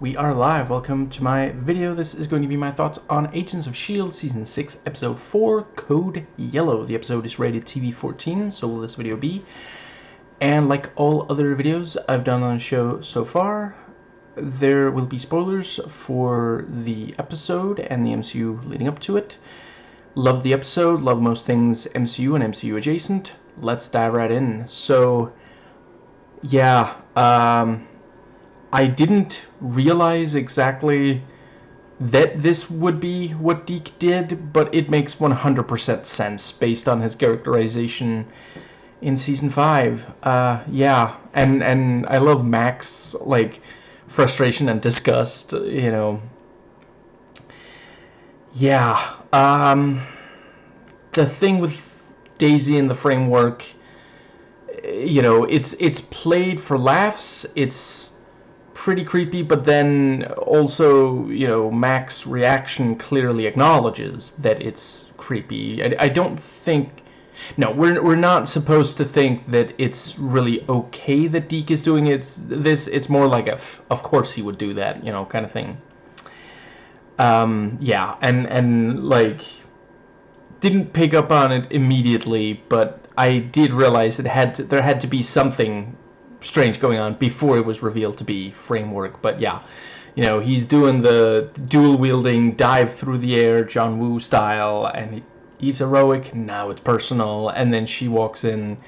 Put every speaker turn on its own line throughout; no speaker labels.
We are live. Welcome to my video. This is going to be my thoughts on Agents of S.H.I.E.L.D. Season 6, Episode 4, Code Yellow. The episode is rated TV-14, so will this video be. And like all other videos I've done on the show so far, there will be spoilers for the episode and the MCU leading up to it. Love the episode, love most things MCU and MCU adjacent. Let's dive right in. So, yeah, I didn't realize exactly that this would be what Deke did, but it makes 100% sense based on his characterization in Season 5. Yeah, and I love Mac's, like, frustration and disgust, you know. Yeah, the thing with Daisy in the framework, you know, it's played for laughs, it's pretty creepy, but then also, you know, Mac's reaction clearly acknowledges that it's creepy. I don't think... No, we're not supposed to think that it's really okay that Deke is doing this. It's more like of course he would do that, you know, kind of thing. Yeah, and like, didn't pick up on it immediately, but I did realize there had to be something strange going on before it was revealed to be framework. But yeah, you know, he's doing the dual wielding dive through the air John Woo style, and he's heroic. Now it's personal. And then she walks in,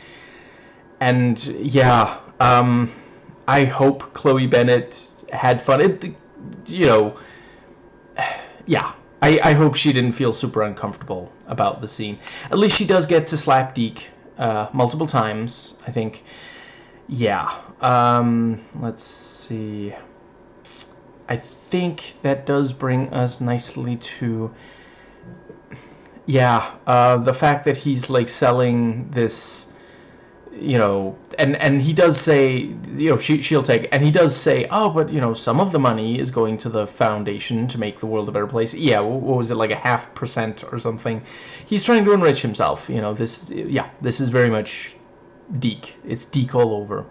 and yeah, I hope Chloe Bennett had fun. You know, yeah, I hope she didn't feel super uncomfortable about the scene. At least she does get to slap Deke multiple times, I think. Yeah, let's see. I think that does bring us nicely to, yeah, the fact that he's, like, selling this, you know, and he does say, you know, she'll take, and he does say, oh, but, you know, some of the money is going to the foundation to make the world a better place. Yeah, what was it, like 0.5% or something? He's trying to enrich himself, you know, this is very much Deke. It's Deke all over.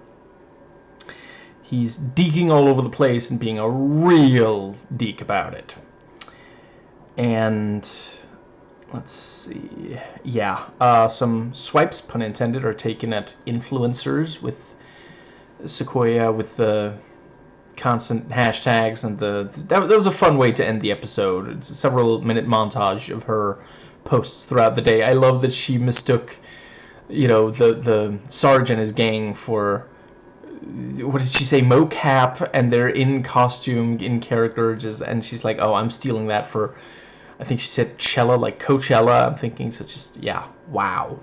He's deking all over the place and being a real Deke about it. And let's see. Yeah, some swipes, pun intended, are taken at influencers with Sequoia with the constant hashtags, and that was a fun way to end the episode. It's a several-minute montage of her posts throughout the day. I love that she mistook, you know, the Sarge and his gang for, what did she say, mocap, and they're in costume, in character, and she's like, oh, I'm stealing that for, I think she said Cella, like Coachella. I'm thinking, so just, yeah, wow.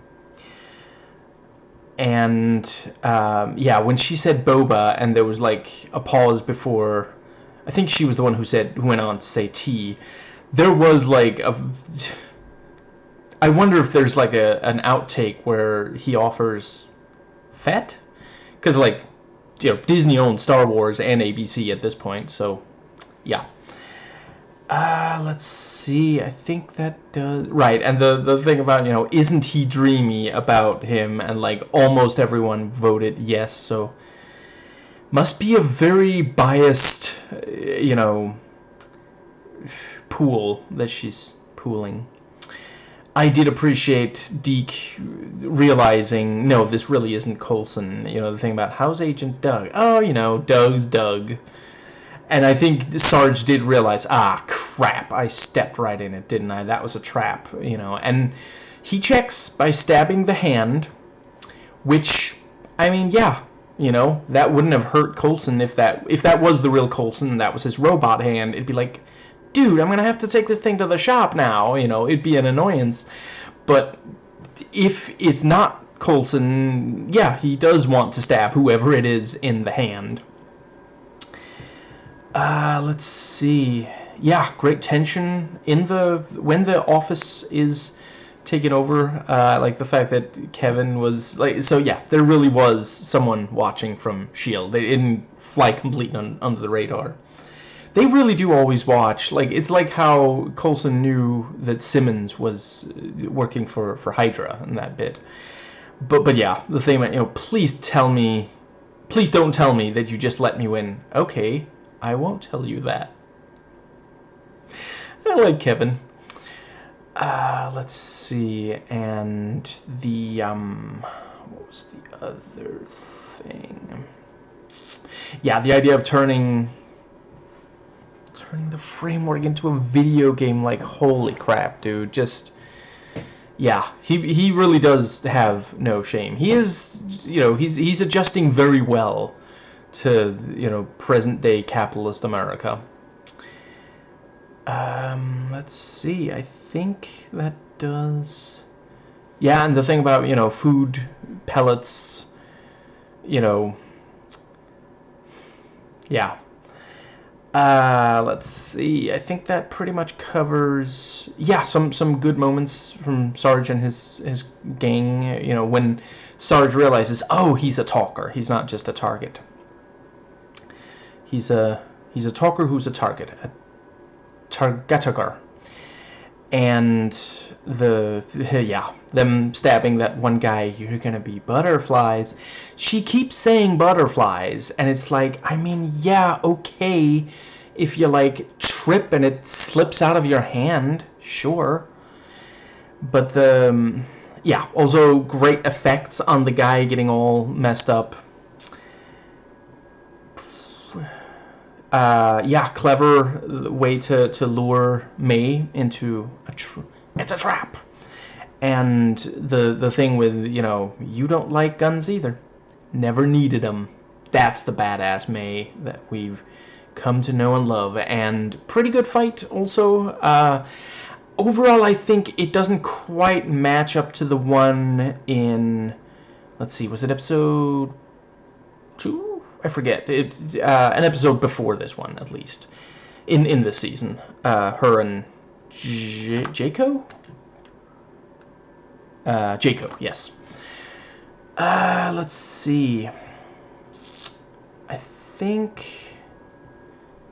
And yeah, when she said boba, and there was like a pause before, I think she was the one who went on to say tea, there was like I wonder if there's like an outtake where he offers Fett, because, like, you know, Disney owned Star Wars and ABC at this point, so yeah. Let's see. I think that does right. And the thing about, you know, isn't he dreamy about him, and like almost everyone voted yes, so must be a very biased, you know, pool that she's pooling. I did appreciate Deke realizing, no, this really isn't Coulson. You know, the thing about, how's Agent Doug? Oh, you know, Doug's Doug. And I think Sarge did realize, ah, crap, I stepped right in it, didn't I? That was a trap, you know. And he checks by stabbing the hand, which, I mean, yeah, you know, that wouldn't have hurt Coulson if that was the real Coulson and that was his robot hand. It'd be like, dude, I'm gonna have to take this thing to the shop now, you know, it'd be an annoyance. But if it's not Coulson, yeah, he does want to stab whoever it is in the hand. Let's see. Yeah, great tension in when the office is taken over. Like the fact that Kevin was like, so yeah, there really was someone watching from S.H.I.E.L.D. They didn't fly completely under the radar. They really do always watch. Like, it's like how Coulson knew that Simmons was working for Hydra in that bit. But yeah, the thing about, you know, please don't tell me that you just let me win. Okay, I won't tell you that. I like Kevin. Let's see, and the, what was the other thing? Yeah, the idea of turning the framework into a video game, like, holy crap, dude, just, yeah, he really does have no shame. He is, you know, he's adjusting very well to, you know, present-day capitalist America. Let's see, I think that does... Yeah, and the thing about, you know, food pellets, you know... Yeah. Let's see, I think that pretty much covers... Yeah, some good moments from Sarge and his gang, you know, when Sarge realizes, oh, he's a talker, he's not just a target. He's a talker who's a target, a targetaker. And them stabbing that one guy, you're gonna be butterflies. She keeps saying butterflies, and it's like, I mean, yeah, okay, if you, like, trip and it slips out of your hand, sure. But yeah, also great effects on the guy getting all messed up. Yeah, clever way to lure May into it's a trap. And the thing with, you know, you don't like guns either. Never needed them. That's the badass May that we've come to know and love. And pretty good fight also. Overall, I think it doesn't quite match up to the one in, let's see, was it episode 2? I forget. It's an episode before this one, at least, in this season. Her and Jaco? Jaco, yes. Let's see. I think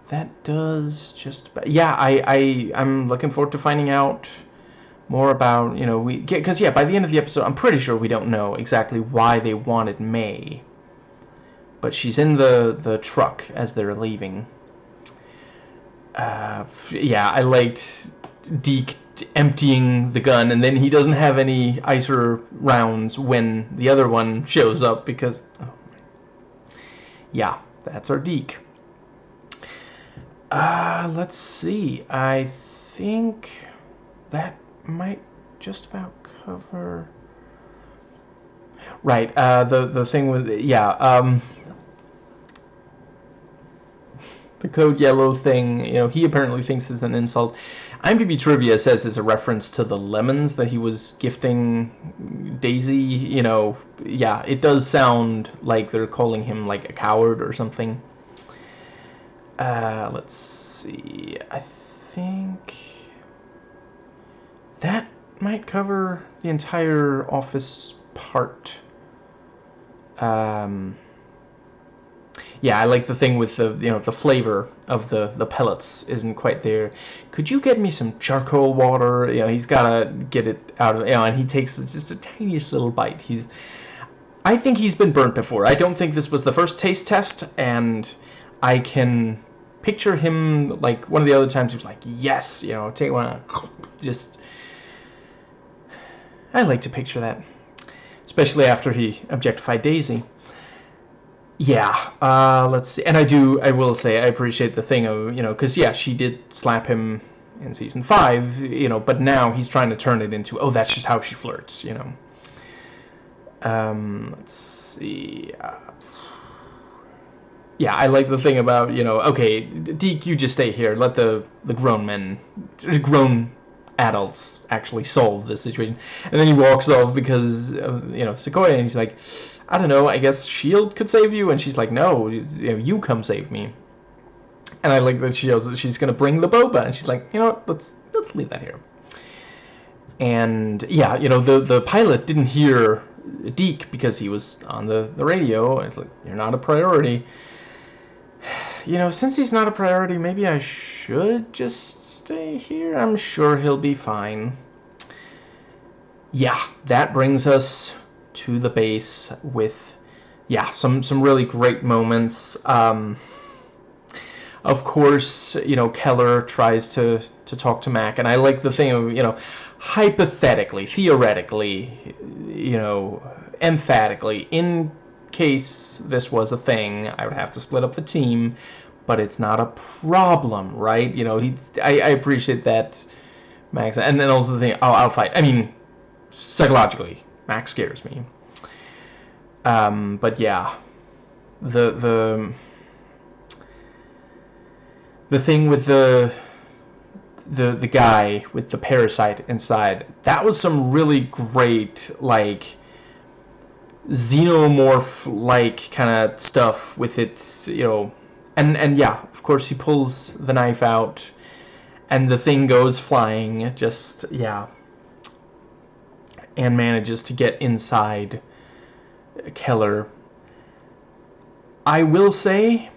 that does just about... Yeah, I'm looking forward to finding out more about, you know, because, yeah, by the end of the episode, I'm pretty sure we don't know exactly why they wanted May. But she's in the truck as they're leaving. Yeah, I liked Deke emptying the gun, and then he doesn't have any ICER rounds when the other one shows up, because... Oh, yeah, that's our Deke. Let's see. I think that might just about cover... Right, the thing with... Yeah, the Code Yellow thing, you know, he apparently thinks is an insult. IMDb Trivia says it's a reference to the lemons that he was gifting Daisy, you know. Yeah, it does sound like they're calling him, like, a coward or something. Let's see, I think that might cover the entire office part. Yeah, I like the thing with the, you know, the flavor of the pellets isn't quite there. Could you get me some charcoal water? You know, he's gotta get it out of, you know, and he takes just a tiniest little bite. I think he's been burnt before. I don't think this was the first taste test, and I can picture him, like, one of the other times he was like, yes, you know, take one, just... I like to picture that. Especially after he objectified Daisy. Yeah, let's see. And I will say, I appreciate the thing of, you know, because, yeah, she did slap him in season 5, you know, but now he's trying to turn it into, oh, that's just how she flirts, you know. Let's see. Yeah, I like the thing about, you know, okay, Deke, you just stay here. Let the grown adults actually solve this situation. And then he walks off because, you know, Sequoia, and he's like, I don't know, I guess S.H.I.E.L.D. could save you? And she's like, no, you know, you come save me. And I like that she's going to bring the boba. And she's like, you know what, let's leave that here. And, yeah, you know, the pilot didn't hear Deke because he was on the radio. And it's like, you're not a priority. You know, since he's not a priority, maybe I should just stay here. I'm sure he'll be fine. Yeah, that brings us to the base with, yeah, some really great moments. A of course, you know, Keller tries to talk to Mac, and I like the thing of, you know, hypothetically, theoretically, you know, emphatically, in case this was a thing, I would have to split up the team, but it's not a problem, right? You know, I appreciate that, Max, and then also the thing, I'll fight. I mean, psychologically, Max scares me. But yeah, the thing with the guy with the parasite inside, that was some really great, like, xenomorph like kind of stuff with it, you know. And yeah, of course he pulls the knife out and the thing goes flying, just, yeah, and manages to get inside Keller. I will say,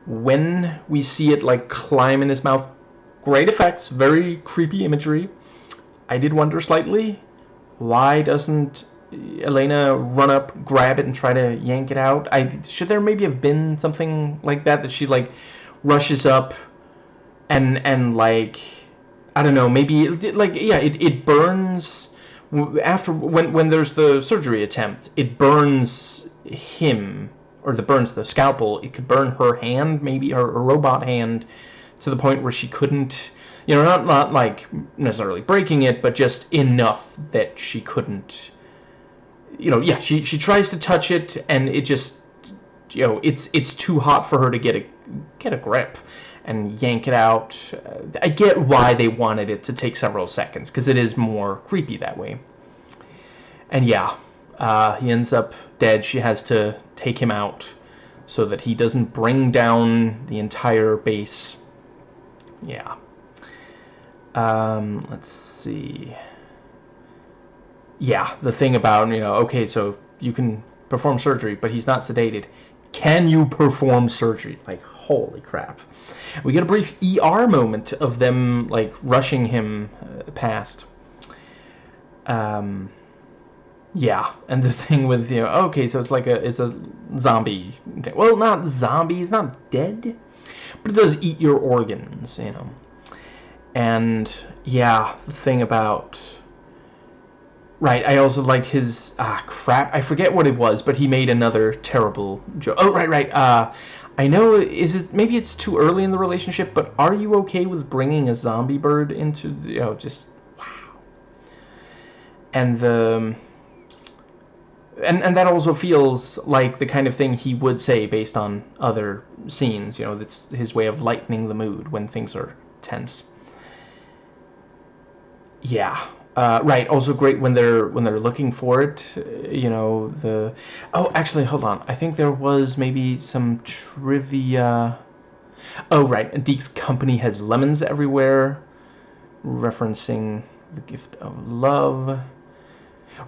when we see it like climb in his mouth, great effects, very creepy imagery. I did wonder slightly, why doesn't Elena run up, grab it, and try to yank it out? Should there maybe have been something like that she like rushes up and like, I don't know, maybe like, yeah, it burns after when there's the surgery attempt. It burns him, or burns the scalpel. It could burn her hand, maybe her robot hand, to the point where she couldn't, you know, not like necessarily breaking it, but just enough that she couldn't, you know, yeah, she tries to touch it, and it just, you know, it's too hot for her to get a grip and yank it out. I get why they wanted it to take several seconds, because it is more creepy that way. And yeah, he ends up dead. She has to take him out so that he doesn't bring down the entire base. Yeah. Let's see. Yeah, the thing about, you know, okay, so you can perform surgery, but he's not sedated. Can you perform surgery? Like, holy crap. We get a brief ER moment of them, like, rushing him past. Yeah, and the thing with, you know, okay, so it's a zombie thing. Well, not zombie, it's not dead, but it does eat your organs, you know. And yeah, the thing about, right, I also liked his, crap, I forget what it was, but he made another terrible joke. Oh, right, I know, maybe it's too early in the relationship, but are you okay with bringing a zombie bird into, you know, just, wow. And and that also feels like the kind of thing he would say based on other scenes, you know, that's his way of lightening the mood when things are tense. Yeah. Right. Also great when they're looking for it. You know, oh, actually, hold on. I think there was maybe some trivia. Oh, right. Deke's company has lemons everywhere, referencing the gift of love.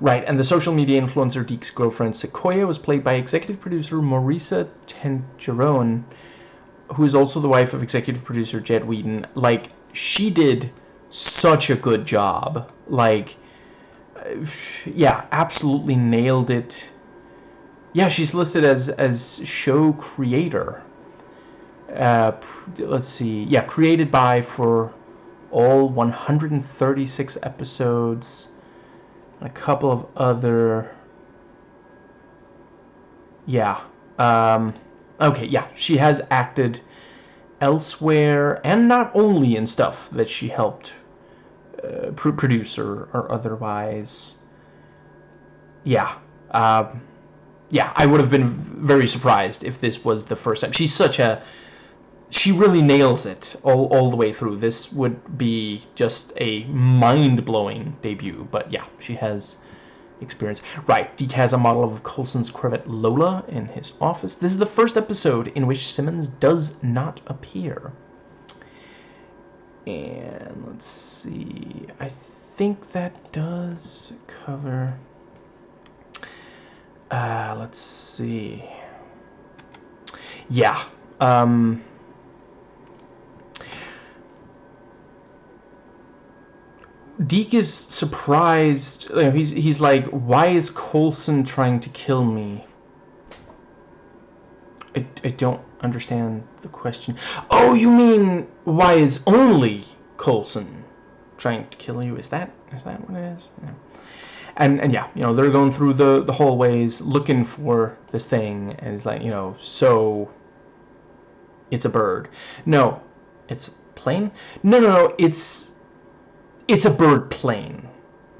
Right, and the social media influencer Deke's girlfriend Sequoia was played by executive producer Marisa Tangerone, who is also the wife of executive producer Jed Whedon. Like, she did such a good job. Like, yeah, absolutely nailed it. Yeah, she's listed as show creator. Let's see. Yeah, created by for all 136 episodes. A couple of other, yeah, okay, yeah, she has acted elsewhere, and not only in stuff that she helped produce or otherwise. Yeah, yeah, I would have been very surprised if this was the first time. She really nails it all the way through. This would be just a mind-blowing debut, but yeah, she has experience. Right, Deke has a model of Coulson's Corvette Lola in his office. This is the first episode in which Simmons does not appear. And let's see, I think that does cover... let's see. Yeah, Deke is surprised. He's like, why is Coulson trying to kill me? I I don't understand the question. Oh, you mean why is only Coulson trying to kill you? Is that what it is? Yeah. And yeah, you know, they're going through the hallways looking for this thing, and it's like, you know, so it's a bird. No, it's a plane? No, it's a bird plane.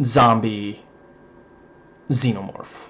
Zombie xenomorph.